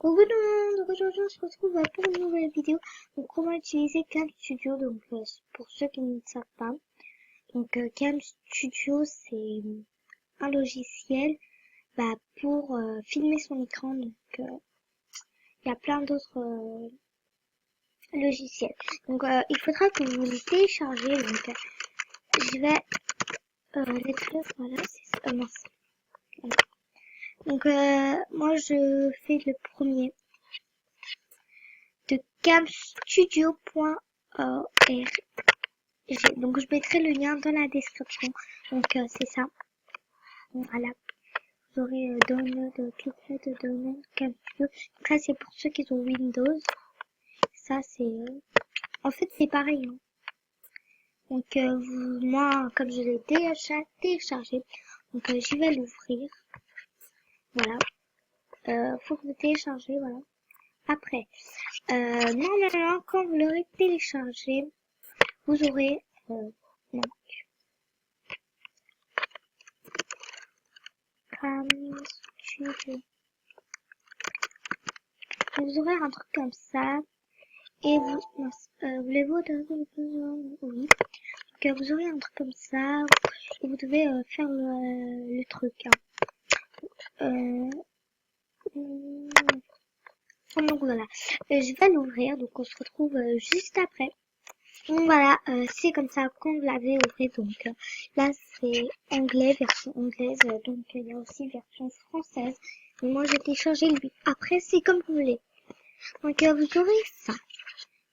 Coucou tout le monde, aujourd'hui on se retrouve pour une nouvelle vidéo. Donc comment utiliser Cam Studio, donc pour ceux qui ne savent pas. Donc Cam Studio c'est un logiciel pour filmer son écran. Donc il y a plein d'autres logiciels. Donc il faudra que vous les téléchargez. Donc je vais l'écrire, voilà, c'est ça. Mince. Voilà. Donc moi je fais le premier de camstudio.org. Donc je mettrai le lien dans la description. Donc c'est ça. Voilà. Vous aurez download, cliquez de download CamStudio. Donc ça c'est pour ceux qui ont Windows. Ça c'est en fait c'est pareil. Hein. Donc moi comme je l'ai déjà téléchargé, donc je vais l'ouvrir. Voilà. Faut que vous téléchargez, voilà. Après, normalement quand vous l'aurez téléchargé, vous aurez non. CamStudio. Vous aurez un truc comme ça. Et vous, voulez-vous oui. Donc vous aurez un truc comme ça. Et vous devez faire le truc. Hein. Donc voilà. Je vais l'ouvrir. Donc on se retrouve juste après. Donc voilà, c'est comme ça qu'on l'avait ouvert. Donc là c'est anglais, version anglaise. Donc il y a aussi version française. Et moi j'ai téléchargé lui. Après c'est comme vous voulez. Donc vous aurez ça.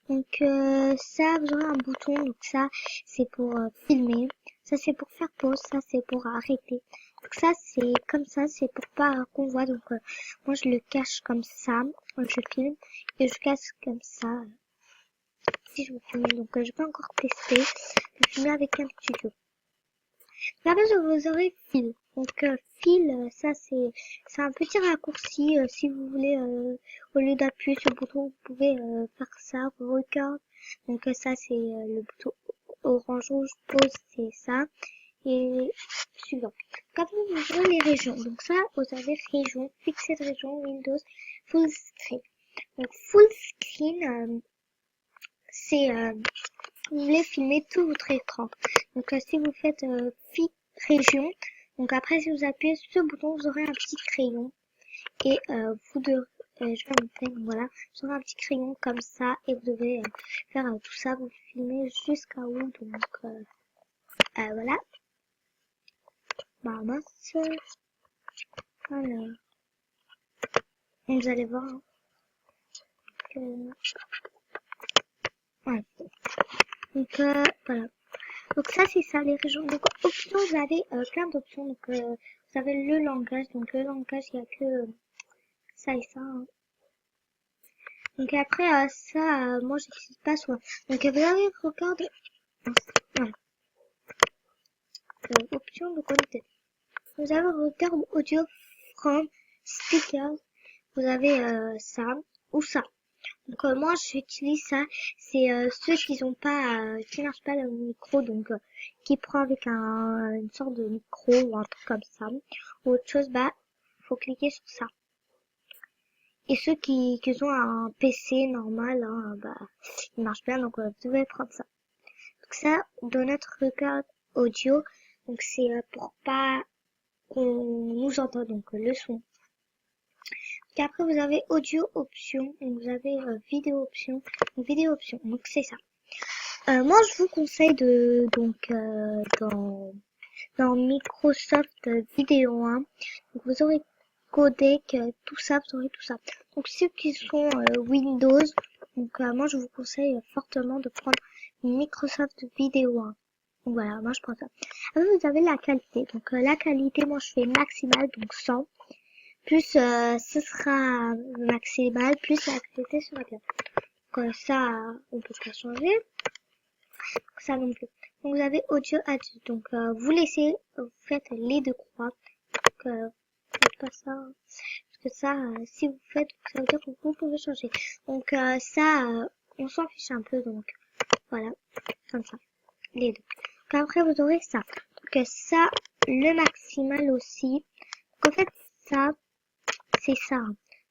Donc ça, vous aurez un bouton. Donc ça, c'est pour filmer. Ça, c'est pour faire pause. Ça, c'est pour arrêter. Donc ça, c'est comme ça. C'est pour pas qu'on voit. Donc moi, je le cache comme ça. Je filme et je cache comme ça. Si je veux filmer. Donc je peux encore tester de filmer avec un studio. Après, vous aurez fil. Donc fil, ça c'est un petit raccourci. Si vous voulez, au lieu d'appuyer sur le bouton, vous pouvez faire ça. Record. Donc ça c'est le bouton orange rouge. Pause, c'est ça. Et suivant. Donc après vous aurez les régions. Donc ça, vous avez région, fixer de région, Windows, full screen. Donc full screen, c'est vous voulez filmer tout votre écran. Donc si vous faites région, donc après si vous appuyez sur ce bouton, vous aurez un petit crayon et vous devez, je vais montrer, donc voilà, vous aurez un petit crayon comme ça et vous devez faire tout ça, vous filmez jusqu'à où, donc voilà. Bah mince, alors, donc, vous allez voir, hein, que... ouais. Donc voilà. Donc ça c'est ça les régions. Donc options, vous avez plein d'options. Donc vous avez le langage. Donc le langage il y a que ça et ça. Hein. Donc après ça, moi j'utilise pas soit. Donc vous avez record. Voilà. Option de qualité. Vous avez record audio from speakers. Vous avez ça ou ça. Donc moi j'utilise ça, c'est ceux qui ont pas, qui marchent pas le micro, donc qui prend avec une sorte de micro ou un truc comme ça, ou autre chose, faut cliquer sur ça. Et ceux qui ont un PC normal, hein, il marche bien, donc vous devez prendre ça. Donc ça, dans notre record audio, donc c'est pour pas qu'on nous entende, donc le son. Et après vous avez audio option, donc vous avez vidéo option, donc c'est ça. Moi je vous conseille de dans Microsoft Vidéo 1, donc vous aurez codec, tout ça, vous aurez tout ça. Donc ceux qui sont Windows, donc moi je vous conseille fortement de prendre Microsoft Vidéo 1. Donc voilà, moi je prends ça. Après vous avez la qualité, donc la qualité moi je fais maximale, donc 100. Plus ce sera maximal, plus la qualité sera bien. Donc ça, on peut pas changer. Donc, ça non plus. Donc vous avez audio adulte. Donc vous laissez, vous faites les deux croix. Donc faites pas ça. Hein. Parce que ça, si vous faites, ça veut dire que vous pouvez changer. Donc ça, on s'en fiche un peu. Donc voilà, comme ça, les deux. Donc après vous aurez ça. Donc ça, le maximal aussi. Donc en fait ça, c'est ça.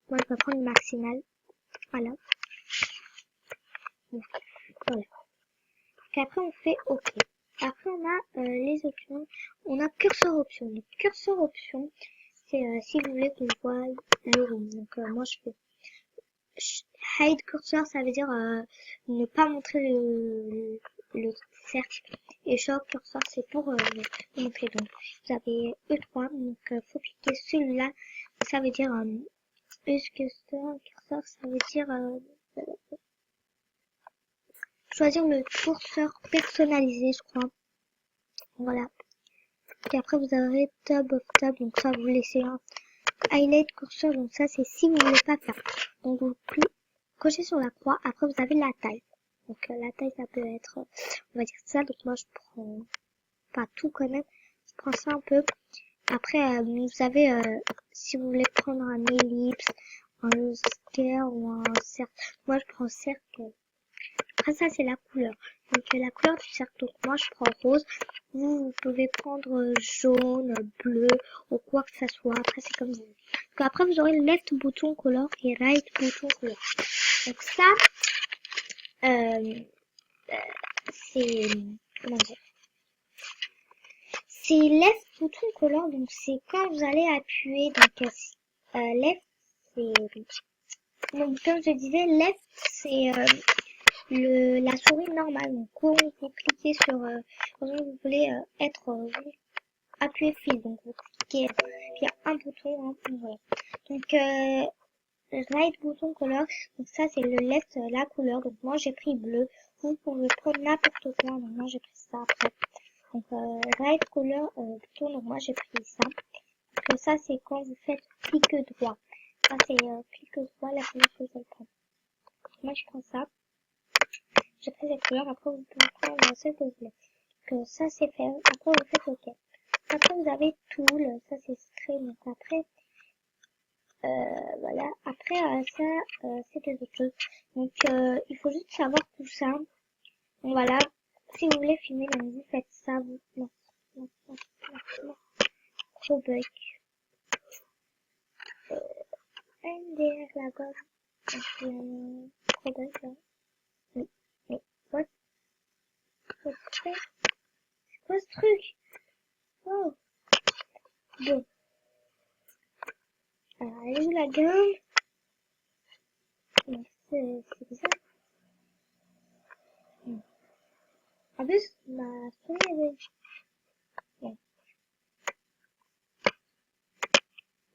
Moi, je vais prendre le maximal. Voilà. Donc, voilà. Donc après, on fait OK. Après, on a les options. On a curseur option. Donc, curseur option, c'est si vous voulez qu'on voit le room. Donc, moi, je fais hide cursor, ça veut dire ne pas montrer le cercle. Et show cursor, c'est pour montrer. Donc, vous avez E3. Donc, faut cliquer celui-là. Ça veut dire use cursor, ça veut dire choisir le curseur personnalisé, je crois. Voilà. Et après, vous avez tab of tab, donc ça, vous laissez un highlight curseur, donc ça, c'est si vous voulez pas faire. Donc, vous cochez sur la croix. Après, vous avez la taille. Donc, la taille, ça peut être, on va dire ça. Donc, moi, je prends pas tout quand même. Je prends ça un peu. Après, vous avez, si vous voulez prendre un ellipse, un square ou un cercle. Moi, je prends cercle. Après, ça, c'est la couleur. Donc, la couleur du cercle. Donc, moi, je prends rose. Vous pouvez prendre jaune, bleu, ou quoi que ça soit. Après, c'est comme vous. Donc, après, vous aurez left bouton color et right bouton color. Donc, ça, c'est, comment dire, c'est left bouton color. Donc, c'est quand vous allez appuyer. Donc, left, c'est, donc, comme je disais, left, c'est, la souris normale. Donc, quand vous cliquez sur, vous voulez être appuyer fil, donc vous cliquez, il y a un bouton, voilà. Donc, right bouton color, donc ça c'est le left, la couleur. Donc moi j'ai pris bleu. Vous pouvez prendre n'importe quoi. Donc moi j'ai pris ça après. Donc right color bouton. Donc moi j'ai pris ça. Donc ça c'est quand vous faites clic droit. Ça c'est clic droit la couleur que je vais prendre. Moi je prends ça. J'ai pris cette couleur, après vous pouvez prendre celle que vous voulez. Donc ça c'est fait, après vous faites OK. Après vous avez tool, ça c'est string, donc après, voilà. Après ça, c'est des autres choses. Donc il faut juste savoir tout ça. Donc voilà, si vous voulez filmer, donc vous faites ça, vous, non, gros bug. MDR la gomme, gros bug là. Mais, what? C'est quoi ce truc? Oh, bon. Alors, elle est où la gomme? C'est bizarre. En plus, ma souris est bon.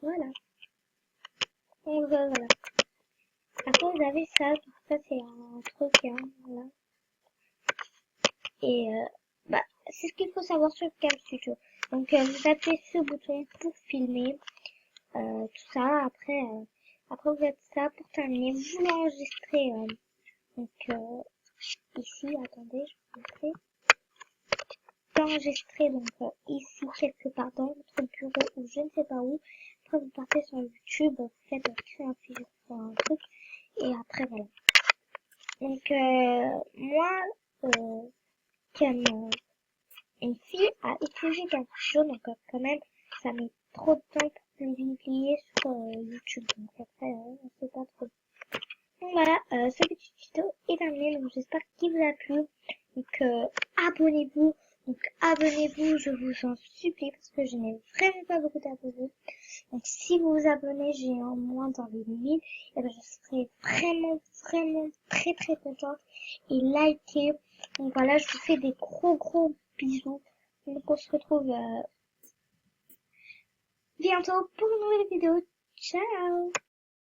Voilà. Donc voilà. Après vous avez ça, donc ça c'est un truc, hein, voilà. Et bah c'est ce qu'il faut savoir sur Cam Studio. Donc vous appuyez ce bouton pour filmer, tout ça. Après vous faites ça pour terminer. Vous l'enregistrez. Donc ici, attendez, je vais vous montrer. Enregistrer donc ici quelque part dans votre bureau ou je ne sais pas où. Après vous partez sur YouTube, vous faites créer un fichier pour un truc et après voilà. Donc moi comme une fille a utilisé Camtasia, donc quand même ça met trop de temps pour le publier sur YouTube, donc après on sait pas trop. Donc voilà, cette petite vidéo est terminée, donc j'espère qu'il vous a plu. Donc abonnez-vous. Donc abonnez-vous, je vous en supplie, parce que je n'ai vraiment pas beaucoup d'abonnés. Donc si vous vous abonnez, j'ai en moins dans les 1000, et ben je serai vraiment très contente. Et likez. Donc voilà, je vous fais des gros bisous. Donc on se retrouve bientôt pour une nouvelle vidéo. Ciao!